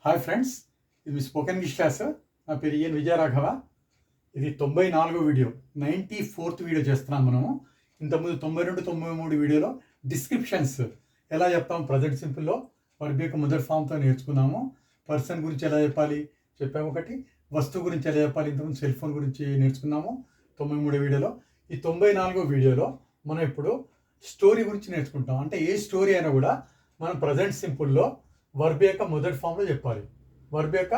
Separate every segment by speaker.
Speaker 1: Hi friends, ఇది మీ spoken English class. నా పేరు ఈఎన్ విజయరాఘవ. ఇది 94వ వీడియో, 94th వీడియో చేస్తున్నాం మనము. ఇంతకుముందు 92, 93 వీడియోలో డిస్క్రిప్షన్స్ ఎలా చెప్తాం ప్రజెంట్ సింపుల్లో వర్బ్ యొక్క మొదటి ఫామ్తో నేర్చుకున్నాము. పర్సన్ గురించి ఎలా చెప్పాలి చెప్పాము, ఒకటి వస్తువు గురించి ఎలా చెప్పాలి, ఇంతకుముందు సెల్ ఫోన్ గురించి నేర్చుకున్నాము 93వ వీడియోలో. ఈ 94వ వీడియోలో మనం ఇప్పుడు స్టోరీ గురించి నేర్చుకుంటాం. అంటే ఏ స్టోరీ అయినా కూడా మనం ప్రజెంట్ సింపుల్లో వర్బ్ యొక్క మొదటి ఫామ్లో చెప్పాలి. వర్బ్ యొక్క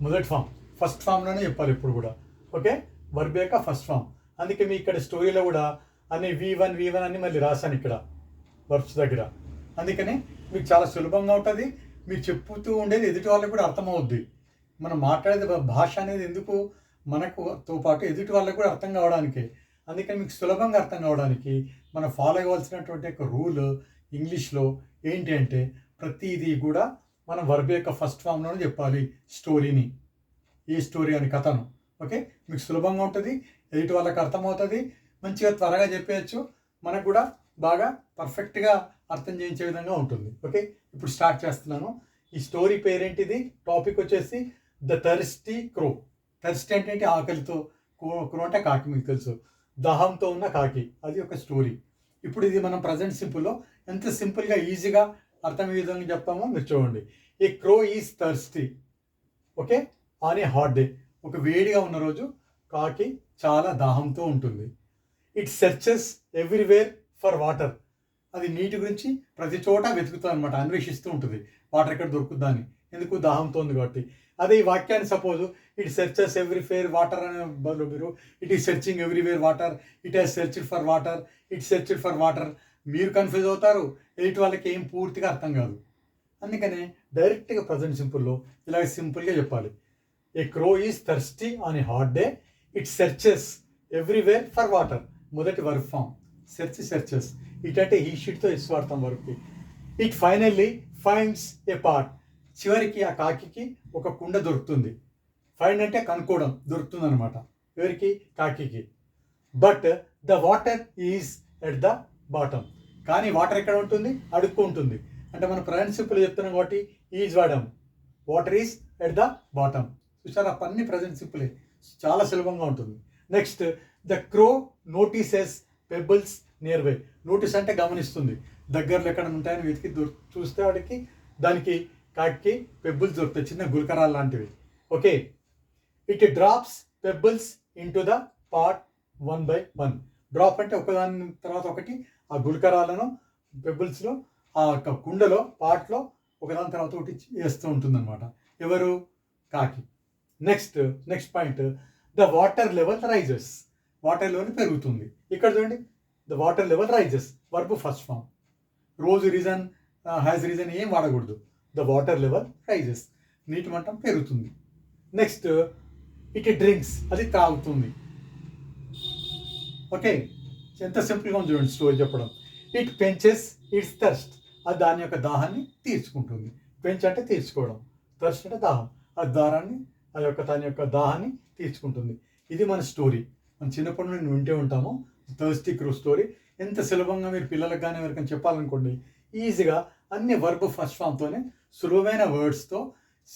Speaker 1: మొదటి ఫామ్, ఫస్ట్ ఫామ్లోనే చెప్పాలి ఇప్పుడు కూడా. ఓకే, వర్బ్ యొక్క ఫస్ట్ ఫామ్. అందుకే మీ ఇక్కడ స్టోరీలో కూడా అన్ని V1 అని మళ్ళీ రాశాను ఇక్కడ వర్బ్స్ దగ్గర. అందుకని మీకు చాలా సులభంగా ఉంటుంది. మీరు చెప్పుతూ ఉండేది ఎదుటి వాళ్ళకి కూడా అర్థమవుద్ది. మనం మాట్లాడేది భాష అనేది ఎందుకు మనకుతో పాటు ఎదుటి వాళ్ళకి కూడా అర్థం కావడానికి. అందుకని మీకు సులభంగా అర్థం కావడానికి మనం ఫాలో అవ్వాల్సినటువంటి ఒక రూల్ ఇంగ్లీష్లో ఏంటి అంటే, ప్రతిదీ కూడా మనం వర్బ్ యొక్క ఫస్ట్ ఫామ్లోనే చెప్పాలి స్టోరీని. ఈ స్టోరీ అని కథను. ఓకే, మీకు సులభంగా ఉంటుంది, ఎదుటి వాళ్ళకి అర్థమవుతుంది, మంచిగా త్వరగా చెప్పేయచ్చు, మనకు కూడా బాగా పర్ఫెక్ట్గా అర్థం చేయించే విధంగా ఉంటుంది. ఓకే, ఇప్పుడు స్టార్ట్ చేస్తున్నాను. ఈ స్టోరీ పేరేంటిది, టాపిక్ వచ్చేసి ద థర్స్టీ క్రో. థర్స్టీ అంటే ఆకలితో, క్రో అంటే కాకి, మీకు తెలుసు, దాహంతో ఉన్న కాకి, అది ఒక స్టోరీ. ఇప్పుడు ఇది మనం ప్రజెంట్ సింపుల్లో ఎంత సింపుల్గా ఈజీగా అర్థమయ్యే విధంగా చెప్తామో మీరు చూడండి. A crow is thirsty. Okay, on a hot day, ఒక వేడిగా ఉన్న రోజు కాకి చాలా దాహంతో ఉంటుంది. It searches everywhere for water. అది నీటి గురించి ప్రతి చోట వెతుకుతుంది అనమాట, అన్వేషిస్తూ ఉంటుంది వాటర్ ఎక్కడ దొరుకుద్దా అని. ఎందుకు, దాహంతో ఉంది కాబట్టి. అదే ఈ వాక్యాన్ని suppose it searches everywhere water అనే బదులు మీరు it is searching everywhere water, it has searched for water, it searched for water, మీరు కన్ఫ్యూజ్ అవుతారు, ఎయిట్ వాళ్ళకి ఏం పూర్తిగా అర్థం కాదు. అందుకనే డైరెక్ట్గా ప్రజెంట్ సింపుల్లో ఇలాగ సింపుల్గా చెప్పాలి. A crow is thirsty on a hot day, it searches everywhere for water. మొదటి వర్బ్ ఫామ్ సెర్చెస్. ఇట్ అంటే ఈ షీట్తో ఎస్ వాడతాం వర్బ్కి. It finally finds a pot. చివరికి ఆ కాకి ఒక కుండ దొరుకుతుంది. ఫైండ్ అంటే కనుక్కోవడం, దొరుకుతుంది అనమాట. ఎవరికి, కాకి. But the water is at the bottom. కానీ వాటర్ ఎక్కడ ఉంటుంది, అడుక్కు ఉంటుంది. అంటే మనం ప్రజెంట్ సింపుల్ చెప్తున్నాం కాబట్టి ఈజ్ వాడాము. Water is at the bottom. చూసారా, అన్ని ప్రజెంట్ సింపులే, చాలా సులభంగా ఉంటుంది. Next, the crow notices pebbles near by. Notice అంటే గమనిస్తుంది, దగ్గరలో ఎక్కడ ఉంటాయని వెతికి చూస్తే వాడికి దానికి కాకి పెబుల్స్ దొరుకుతాయి, చిన్న గుల్కరాలు లాంటివి. Okay, it drops pebbles into the pot 1 by 1. Drop అంటే ఒకదాని తర్వాత ఒకటి ఆ గుల్కరాలను పెబుల్స్లో ఆ యొక్క కుండలో పాట్లో ఒకదాని తర్వాత ఒకటి వేస్తూ ఉంటుందన్నమాట. ఎవరు, కాకి. Next point, the water level rises. Water level పెరుగుతుంది. ఇక్కడ చూడండి, the water level rises, verb first form. Rose risen, has risen ఏం వాడకూడదు. ద వాటర్ లెవెల్ రైజెస్, నీటి మట్టం పెరుగుతుంది. నెక్స్ట్, ఇట్ డ్రింక్స్, అది త్రాగుతుంది. ఓకే, ఎంత సింపుల్గా ఉంది చూడండి స్టోరీ చెప్పడం. ఇట్ పెంచెస్ ఇట్స్ థర్స్ట్, అది దాని యొక్క దాహాన్ని తీర్చుకుంటుంది. పెంచ్ అంటే తీర్చుకోవడం, థర్స్ట్ అంటే దాహం, దాని యొక్క దాహాన్ని తీర్చుకుంటుంది. ఇది మన స్టోరీ. మనం చిన్నప్పటి నుండి వింటే ఉంటాము థర్స్టీ క్రో స్టోరీ. ఎంత సులభంగా మీరు పిల్లలకు కానీ ఎవరికైనా చెప్పాలనుకోండి, ఈజీగా అన్ని వర్బ్ ఫస్ట్ ఫామ్తోనే సులభమైన వర్డ్స్తో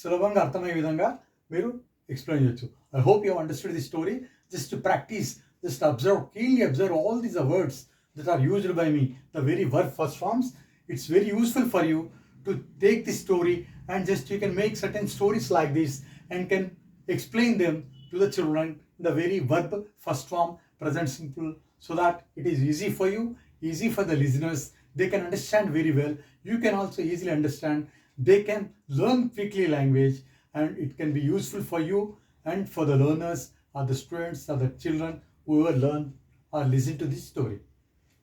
Speaker 1: సులభంగా అర్థమయ్యే విధంగా మీరు ఎక్స్ప్లెయిన్ చేయొచ్చు. I hope you understood the story. Just to practice, just keenly observe all these words that are used by me, the very verb first forms. It's very useful for you to take this story and just you can make certain stories like this and can explain them to the children in the very verb first form, present simple, so that it is easy for you, easy for the listeners. They can understand very well. You can also easily understand. They can learn quickly language and it can be useful for you and for the learners or the students or the children whoever learn or listen to this story.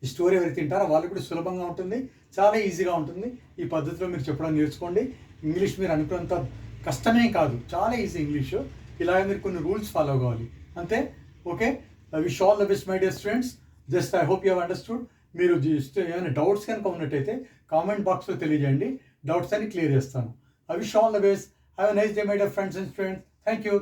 Speaker 1: ఈ story ఎవరికి తింటారో వాళ్ళు కూడా సులభంగా ఉంటుంది, చాలా ఈజీగా ఉంటుంది. ఈ పద్ధతిలో మీరు చెప్పడం నేర్చుకోండి. ఇంగ్లీష్ మీరు అనుకున్నంత కష్టమే కాదు, చాలా ఈజీ ఇంగ్లీషు. ఇలాగే మీరు కొన్ని రూల్స్ ఫాలో కావాలి అంతే. Okay, I wish all the best my dear students. Just I hope you have understood. మీరు జస్ట్ ఏమైనా డౌట్స్ కనుక ఉన్నట్టయితే కామెంట్ బాక్స్లో తెలియజేయండి, డౌట్స్ అని క్లియర్ చేస్తాను. I wish all the best. Have a nice day my dear friends and students. Thank you.